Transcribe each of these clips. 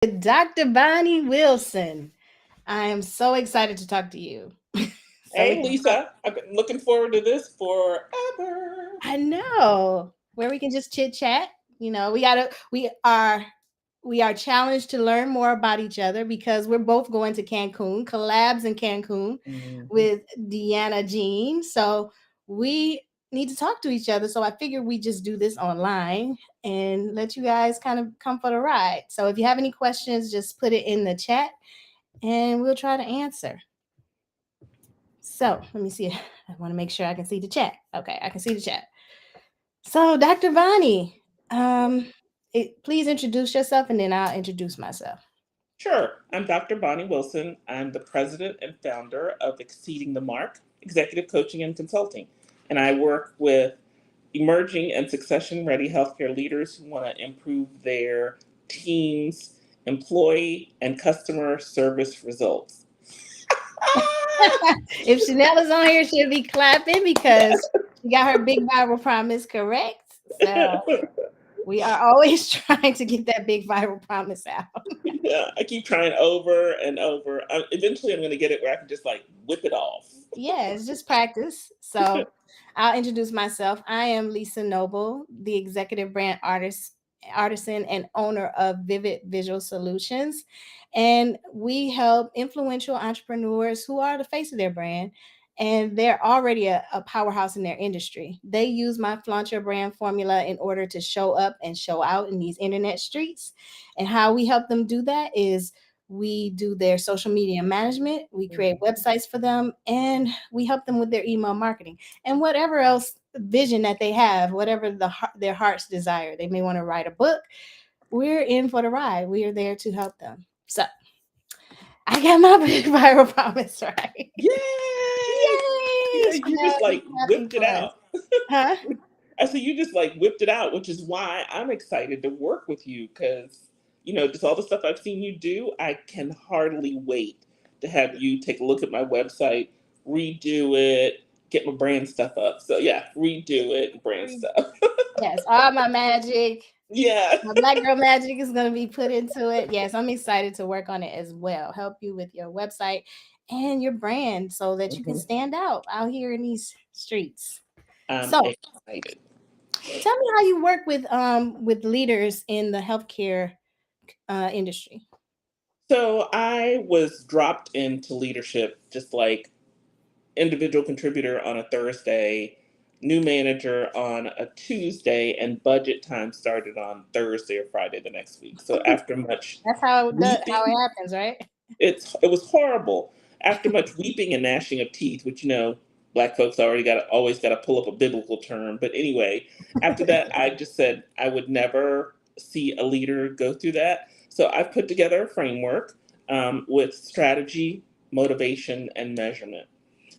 Dr. Bonnie Wilson. I am so excited to talk to you. So we Hey, can talk. Lisa, I've been looking forward to this forever. I know where we can just chit chat. We are challenged to learn more about each other because we're both going to Cancun, collabs in Cancun Mhm. with Deanna Jean. So we need to talk to each other. So I figured we just do this online and let you guys kind of come for the ride. So if you have any questions, just put it in the chat and we'll try to answer. So let me see. I want to make sure I can see the chat. Okay, I can see the chat. So, Dr. Vani, um, please introduce yourself and then I'll introduce myself. Sure, I'm Dr. Bonnie Wilson. I'm the president and founder of Exceeding the Mark, executive coaching and consulting. And I work with emerging and succession ready healthcare leaders who want to improve their team's employee and customer service results. If Chanel is on here, she'll be clapping because she got her big viral promise correct. So we are always trying to get that big viral promise out. Yeah, I keep trying over and over. Eventually, I'm going to get it where I can just like whip it off. Yeah, it's just practice. So I'll introduce myself. I am Lisa Noble, the executive brand artisan and owner of Vivid Visual Solutions. And we help influential entrepreneurs who are the face of their brand and they're already a powerhouse in their industry. They use my Flaunt Your Brand formula in order to show up and show out in these internet streets. And how we help them do that is we do their social media management, we create websites for them, and we help them with their email marketing and whatever else vision that they have, whatever their heart's desire. They may want to write a book. We're in for the ride. We are there to help them. So I got my big viral promise right. Yay! Yay! Yeah, you Chanel just is like clapping whipped it for us. out. Huh? I said you just like whipped it out, which is why I'm excited to work with you because just all the stuff I've seen you do. I can hardly wait to have you take a look at my website, redo it, get my brand stuff up. So yeah, redo it, brand stuff. Yes, all my magic. Yeah. My black girl magic is going to be put into it. Yes, I'm excited to work on it as well. Help you with your website and your brand so that you can Mhm. stand out here in these streets. I'm So, excited. tell me how you work with leaders in the healthcare industry. So I was dropped into leadership just like individual contributor on a Thursday, new manager on a Tuesday, and budget time started on Thursday or Friday the next week. So after much That's how weeping, it happens, right? it was horrible. After much weeping and gnashing of teeth, which black folks always got to pull up a biblical term. But anyway, after that, I just said I would never see a leader go through that. So I've put together a framework with strategy, motivation, and measurement.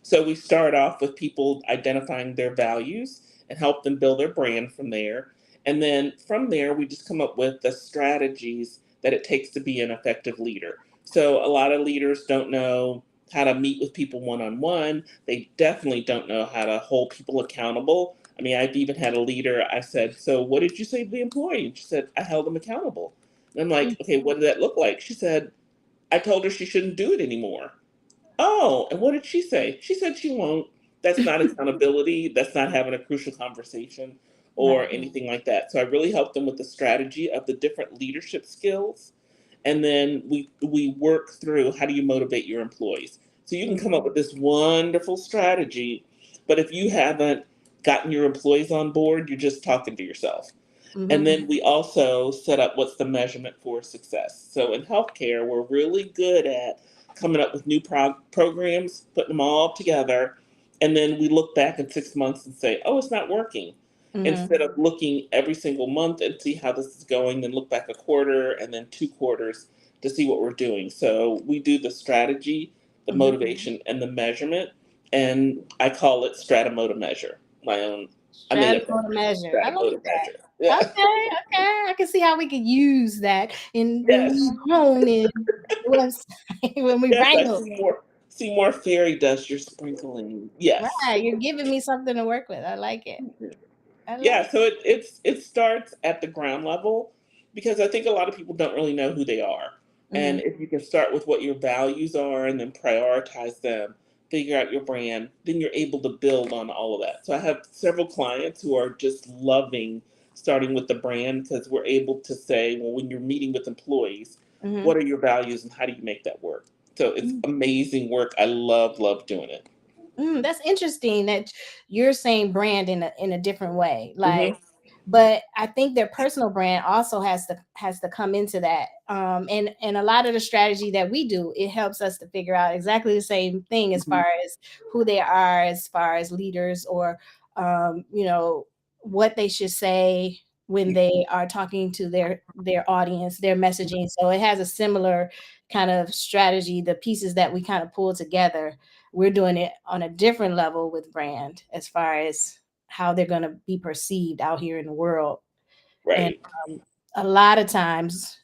So we start off with people identifying their values and help them build their brand from there. And then from there, we just come up with the strategies that it takes to be an effective leader. So a lot of leaders don't know how to meet with people one on one. They definitely don't know how to hold people accountable. I mean, I've even had a leader, I said, "So what did you say to the employee?" And she said, "I held them accountable." And I'm like, "Okay, what did that look like?" She said, "I told her she shouldn't do it anymore." Oh, and what did she say? She said she won't. That's not accountability. That's not having a crucial conversation or Right. anything like that. So I really helped them with the strategy of the different leadership skills. And then we work through how do you motivate your employees. So you can come up with this wonderful strategy, but if you haven't gotten your employees on board, you're just talking to yourself. And Mm-hmm. then we also set up what's the measurement for success. So in healthcare, we're really good at coming up with new programs, putting them all together, and then we look back in 6 months and say, "Oh, it's not working." Mm-hmm. Instead of looking every single month and see how this is going, then look back a quarter and then 2 quarters to see what we're doing. So we do the strategy, the Mm-hmm. motivation, and the measurement, and I call it Stratamotor Measure. My own, I made up that Stratomotor name, measure. I like Stratamotor that. Measure. Yeah. Okay, okay. I can see how we could use that in when Yes. we hone in the website when we Yes, I wrangle. see more fairy dust you're sprinkling. Yes. Right, you're giving me something to work with. I like it. I like Yeah, so it starts at the ground level because I think a lot of people don't really know who they are. And Mhm. if you can start with what your values are and then prioritize them, figure out your brand, then you're able to build on all of that. So I have several clients who are just loving starting with the brand because we're able to say, well, when you're meeting with employees, Mhm. what are your values and how do you make that work? So it's Mm. amazing work. I love doing it. That's interesting that you're saying brand in a different way. Like, Hmm. but I think their personal brand also has to come into that. And a lot of the strategy that we do, it helps us to figure out exactly the same thing as Hmm. far as who they are, as far as leaders, or you know, what they should say when they are talking to their audience, their messaging. So it has a similar kind of strategy, the pieces that we kind of pull together. We're doing it on a different level with brand as far as how they're going to be perceived out here in the world. And Right. a lot of times,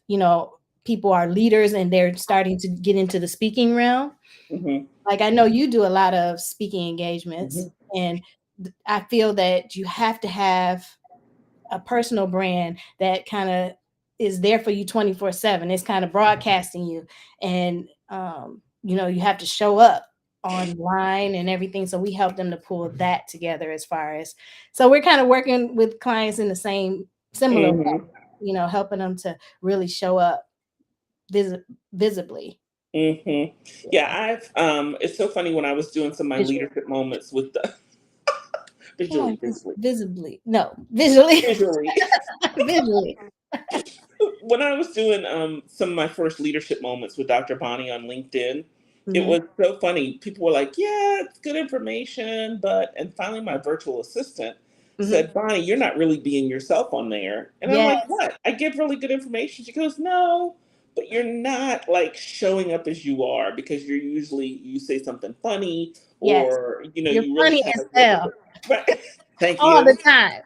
people are leaders and they're starting to get into the speaking realm. Hmm. Like, I know you do a lot of speaking engagements, Hmm. and I feel that you have to have a personal brand that kind of is there for you 24/7. It's kind of broadcasting you, and you have to show up online and everything. So we help them to pull that together as far as, so we're kind of working with clients in the same similar way, Hmm. helping them to really show up visibly. Hmm. Yeah, Yeah. it's so funny when I was doing some of my Visually. leadership moments with the Come on, visually, visibly. No, visually. visually. Visually. When I was doing some of my first leadership moments with Dr. Bonnie on LinkedIn, it Hmm. was so funny. People were like, "Yeah, it's good information," but and finally, my virtual assistant Hmm. said, "Bonnie, you're not really being yourself on there." And I'm like, Yes. "What? I give really good information." She goes, "No, but you're not like showing up as you are because you're usually you say something funny Yes. or You're you really funny have as a good hell right." Thank all you. the time.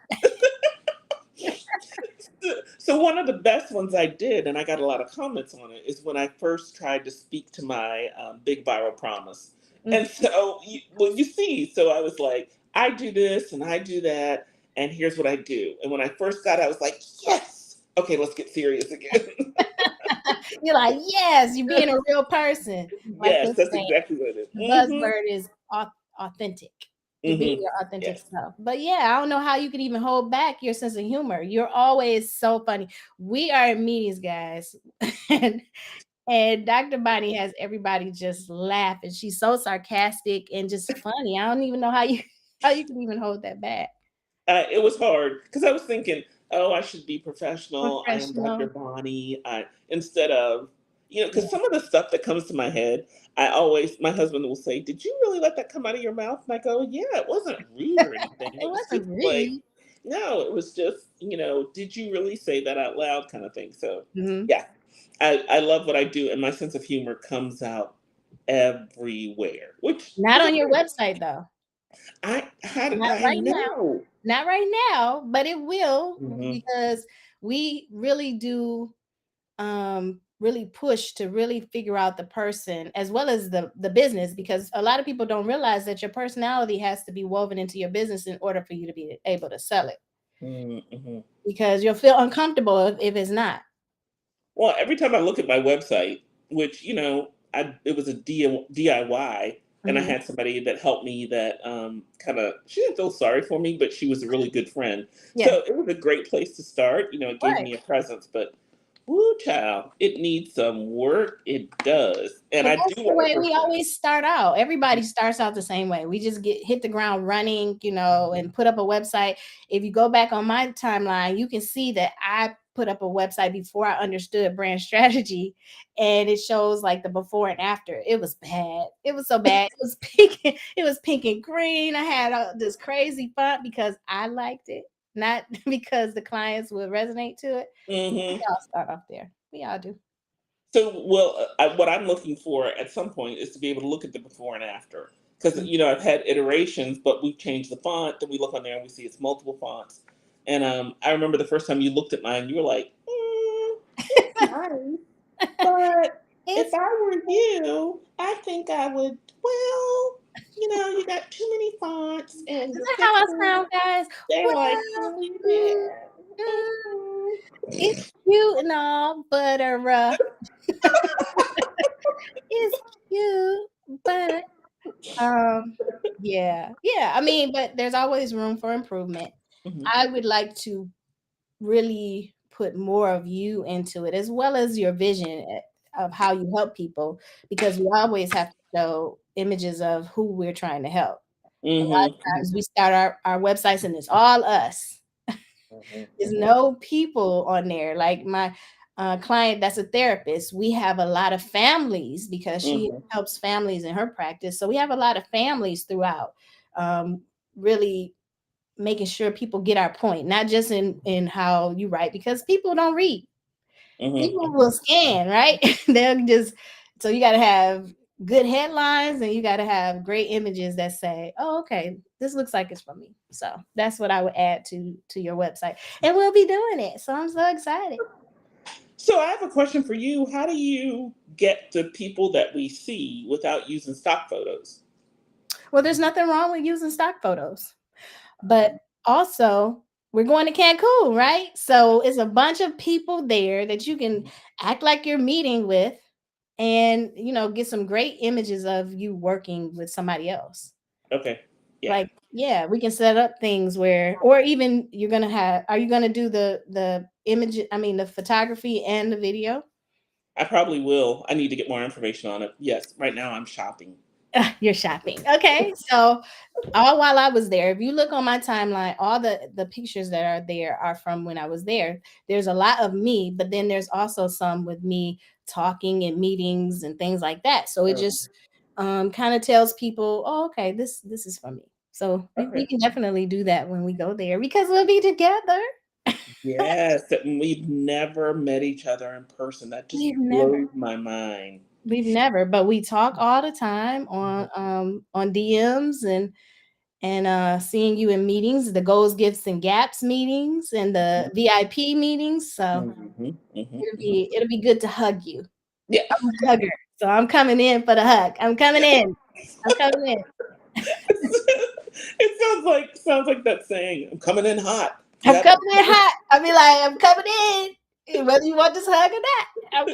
So one of the best ones I did, and I got a lot of comments on it, is when I first tried to speak to my big viral promise. Mm. And so, well, you see, so I was like, I do this and I do that, and here's what I do. And when I first got it, I was like, yes, okay, let's get serious again. You're like, yes, you're being a real person. Like Yes, they that's say, exactly what it the is. buzzword is authentic. You're being Hmm. your authentic Yes. self. But yeah, I don't know how you could even hold back your sense of humor. You're always so funny. We are in meetings, guys, and Dr. Bonnie has everybody just laughing. She's so sarcastic and just funny. I don't even know how you how you can even hold that back. It was hard because I was thinking, oh, I should be professional. I am Dr. Professional. Bonnie. Instead of, Yeah. because some of the stuff that comes to my head, my husband will say, "Did you really let that come out of your mouth?" And I go, "Yeah, it wasn't rude or anything. It It was wasn't just like, rude. no, it was just, did you really say that out loud kind of thing." So, Mhm. yeah, I love what I do, and my sense of humor comes out everywhere, which Not is on your okay. website though. How did Not I right now. know? Not right now, but it will, Hmm. because we really do really push to really figure out the person as well as the business, because a lot of people don't realize that your personality has to be woven into your business in order for you to be able to sell it, Hmm. because you'll feel uncomfortable if it's not. Well, every time I look at my website, which it was a DIY, and I Mhm. had somebody that helped me that kind of she didn't feel sorry for me, but she was a really good friend. Yeah. So it was a great place to start. It gave Right. me a presence, but woo, child, it needs some work. It does, and But I that's do the want way to we perfect. always start out. Everybody starts out the same way. We just get hit the ground running, and put up a website. If you go back on my timeline, you can see that I put up a website before I understood brand strategy, and it shows like the before and after. It was bad. It was so bad. It was pink. It was pink and green. I had this crazy font because I liked it, not because the clients would resonate to it. We Hmm. all start off there. We all do. So, well, what I'm looking for at some point is to be able to look at the before and after. Because, I've had iterations, but we've changed the font. Then we look on there and we see it's multiple fonts. And I remember the first time you looked at mine, you were like, it's nice. But if It's I were you, I think I would, well, you got too many fonts and Is the that how I pictures, sound, guys? they're Well, like really big. mm, Mhm. It's cute and all, but it's cute, but um, yeah. I mean, but there's always room for improvement. Mhm, I would like to really put more of you into it, as well as your vision of how you help people, because we always have to show images of who we're trying to help. A lot mhm, of mhm, times we start our websites and it's all us. mhm, There's mhm, no people on there. Like my client that's a therapist, we have a lot of families because she mhm, helps families in her practice. So we have a lot of families throughout. Really making sure people get our point, not just in how you write, because people don't read. People mhm. will scan, right? They'll just so you got to have good headlines and you got to have great images that say, "Oh, okay, this looks like it's for me." So that's what I would add to your website, and we'll be doing it. So I'm so excited. So I have a question for you. How do you get the people that we see without using stock photos? Well, there's nothing wrong with using stock photos, but also we're going to Cancun, right? So it's a bunch of people there that you can act like you're meeting with, and get some great images of you working with somebody else. Okay. Yeah. Like, yeah, we can set up things where, or even are you gonna do the image, I mean the photography and the video? I probably will. I need to get more information on it. Yes. Right now I'm shopping. You're shopping. Okay. So all while I was there, if you look on my timeline, all the pictures that are there are from when I was there. There's a lot of me, but then there's also some with me talking in meetings and things like that. So it Oh, just kind of tells people, oh, okay, this is for me. So we okay. can definitely do that when we go there because we'll be together. Yes. And we've never met each other in person. That just We've never. blows my mind. But we talk all the time Mhm, on DMs and seeing you in meetings, the goals, gifts, and gaps meetings, and the mhm, VIP meetings. So mhm, mhm, it'll mhm. be good to hug you. Yeah. I'm a hugger, so I'm coming in for the hug. I'm coming in. I'm coming in. It sounds like that saying. I'm coming in hot. I'm Yep. coming in hot. I be like, I'm coming in, whether you want this hug or not. I'm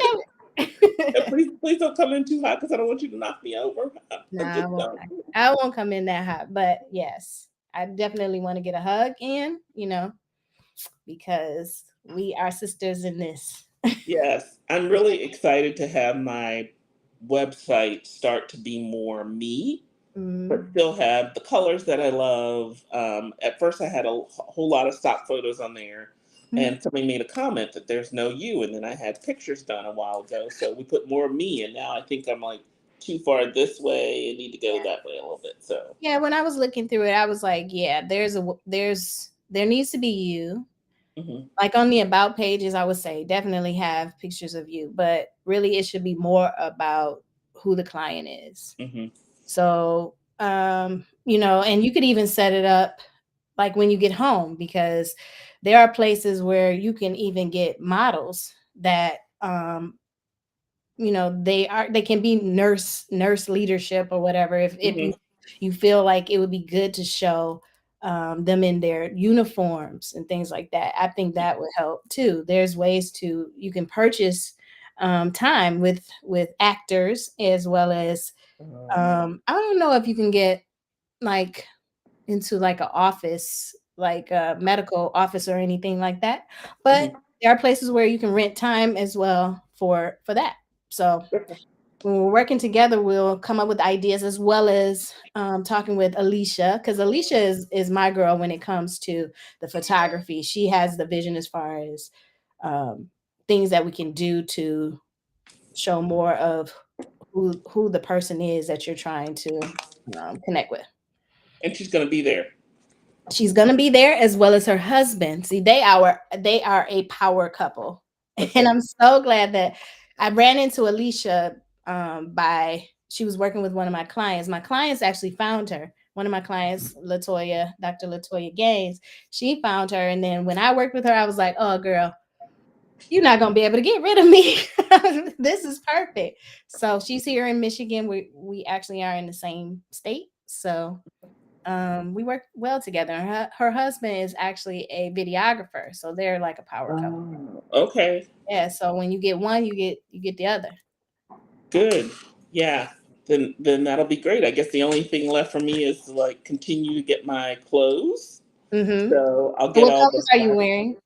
And coming. please don't come in too hot because I don't want you to knock me over. I'm Nah, just don't. I won't come in that hot. But yes, I definitely want to get a hug in. Because we are sisters in this. Yes, I'm really excited to have my website start to be more me, but Mm, still have the colors that I love. At first, I had a whole lot of stock photos on there, mm. and somebody made a comment that there's no you, and then I had pictures done a while ago, so we put more of me, and now I think I'm like too far this way and need to go that way a little bit. So, Yeah, when I was looking through it, I was like, yeah, there needs to be you. hmm Like on the about pages, I would say definitely have pictures of you, but really it should be more about who the client is. hmm So, and you could even set it up like when you get home, because there are places where you can even get models that they can be nurse leadership or whatever, if hmm you feel like it would be good to show them in their uniforms and things like that. I think that would help too. There's ways to you can purchase time with actors, as well as I don't know if you can get like into like an office, like a medical office or anything like that, but hmm there are places where you can rent time as well for that. So when we're working together, we'll come up with ideas, as well as talking with Alicia, because Alicia is my girl when it comes to the photography. She has the vision as far as um, things that we can do to show more of who the person is that you're trying to connect with. And she's gonna be there. She's gonna be there, as well as her husband. See, they are a power couple, and Okay. I'm so glad that I ran into Alicia. By She was working with one of my clients. My clients actually found her. One of my clients, Latoya, Dr. Latoya Gaines, she found her, and then when I worked with her, I was like, "Oh, girl, you're not gonna be able to get rid of me. This is perfect." So she's here in Michigan. We actually are in the same state, so we work well together. Her husband is actually a videographer, so they're like a power couple. Oh, okay. Yeah, so when you get one, you get the other. Good. Yeah. Then that'll be great. I guess the only thing left for me is to like continue to get my clothes. Mm-hmm. So I'll So get what all the colors are you wearing?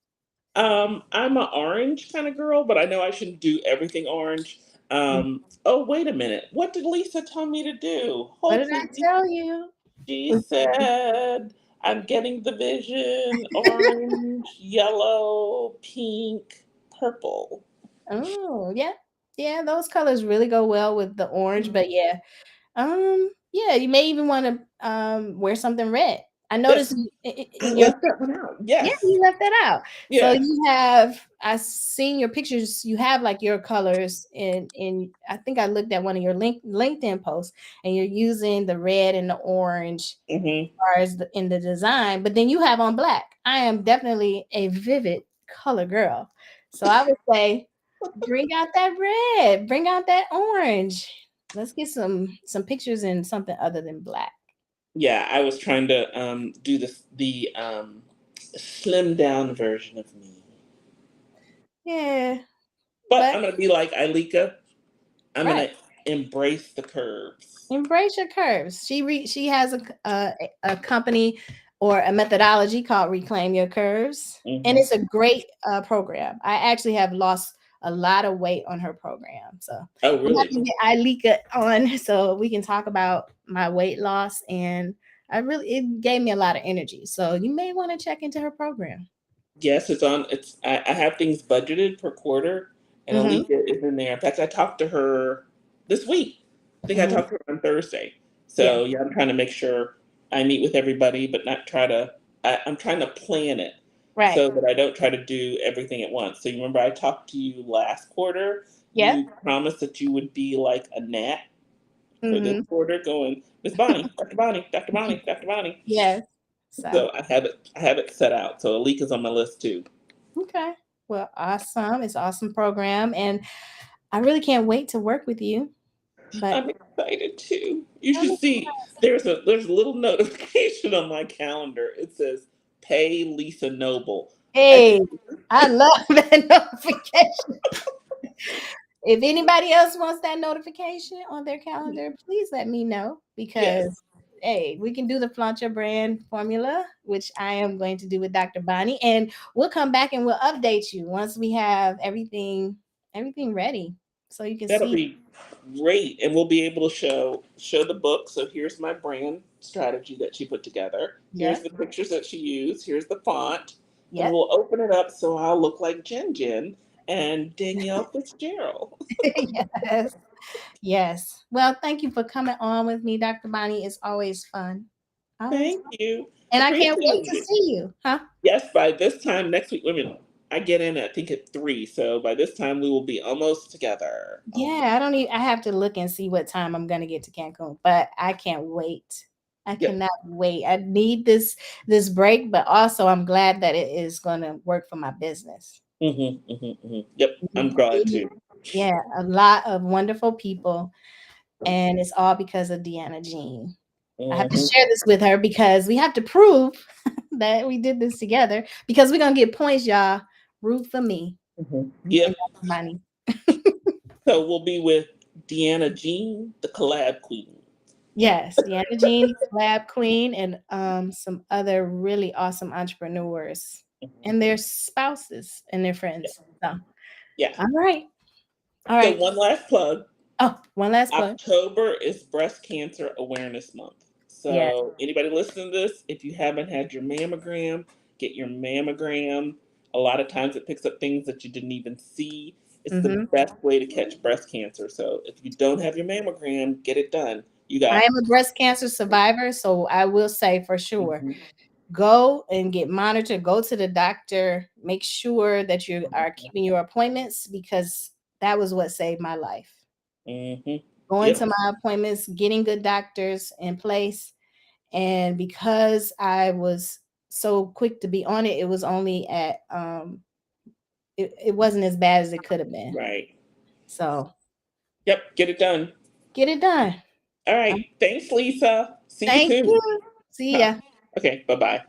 I'm an orange kind of girl, but I know I shouldn't do everything orange. Mm. Oh, wait a minute. What did Lisa tell me to do? What did I Hopefully, tell you? she said I'm getting the vision orange, yellow, pink, purple. Oh, yeah. Yeah, those colors really go well with the orange, but yeah. Yeah, you may even want to wear something red. I That, noticed I in your left that one out. yeah, Yes. you left that out. So Yes. you have I seen your pictures, you have like your colors in I think I looked at one of your LinkedIn posts and you're using the red and the orange Hmm. as far as in the design, but then you have on black. I am definitely a vivid color girl. So I would say bring out that red, bring out that orange. Let's get some pictures in something other than black. Yeah, I was trying to do the slim down version of me. Yeah, But but I'm gonna be like Ilika. I'm right. gonna embrace the curves. Embrace your curves. She has a company or a methodology called Reclaim Your Curves, and Hmm. it's a great program. I actually have lost a lot of weight on her program, so Oh, I'm really? going to get Alika on so we can talk about my weight loss. And it gave me a lot of energy. So you may want to check into her program. Yes, it's on. I have things budgeted per quarter, and Mm-hmm. Alika is in there. In fact, I talked to her this week. I think I Mm-hmm. talked to her on Thursday. Yeah. So yeah, I'm trying to make sure I meet with everybody, but not try to. I'm trying to plan it Right. so that I don't try to do everything at once. So you remember I talked to you last quarter. Yep. You promised that you would be like a gnat for this Mm-hmm. quarter, going Miss Bonnie, Dr. Bonnie, Dr. Bonnie, Dr. Bonnie. Yes. So So I have it set out. So Alika's on my list too. okay. Well, awesome. It's an awesome program, and I really can't wait to work with you. But I'm excited too. You I'm should see there's a little notification on my calendar. It says pay Lisa Noble. I hey, just I love that notification. If anybody else wants that notification on their calendar, please let me know because yes, hey, we can do the Flaunt Your Brand formula, which I am going to do with Dr. Bonnie, and we'll come back and we'll update you once we have everything ready so you can that'll see. be great, and we'll be able to show the book. So here's my brand strategy that she put together. Here's Yep. the pictures that she used. Here's the font, and Yep. we'll open it up so I'll look like Jen Jen and Danielle Fitzgerald. Yes. Yes. Well, thank you for coming on with me, Dr. Bonnie. It's always fun. Always Thank fun. you. And I can't Appreciate wait to it. see you. Huh? Yes, by this time next week, women, I get in, I think at 3. So by this time, we will be almost together. Almost. Yeah, I don't even I have to look and see what time I'm gonna get to Cancun, but I can't wait. I Yep. cannot wait. I need this break, but also I'm glad that it is gonna work for my business. Yep. I'm glad Mhm. too. Yeah, a lot of wonderful people, and it's all because of Deanna Jean. I have to Hmm. share this with her because we have to prove that we did this together because we're gonna get points, y'all. Root for me and Yep. Dr. Bonnie. So we'll be with Deanna Jean, the collab queen. Yes, Deanna Jean, Lab Queen, and some other really awesome entrepreneurs Mhm. and their spouses and their Yeah. friends. So, Yeah. all right, all So right. one last plug. Oh, one last plug. October is Breast Cancer Awareness Month. Yes. So, anybody listening to this, if you haven't had your mammogram, get your mammogram. A lot of times it picks up things that you didn't even see. It's the Hmm. best way to catch breast cancer. So, if you don't have your mammogram, get it done. You I got. am a breast cancer survivor, so I will say for sure, Mhm. go and get monitored. Go to the doctor. Make sure that you are keeping your appointments because that was what saved my life. Mhm. Going Yep. to my appointments, getting good doctors in place. And because I was so quick to be on it, it was only at it wasn't as bad as it could have been. Right. So Yep. Get it done. get it done. All right. Thanks, Lisa. See you Thank you. soon. See Huh. ya. Okay, bye bye.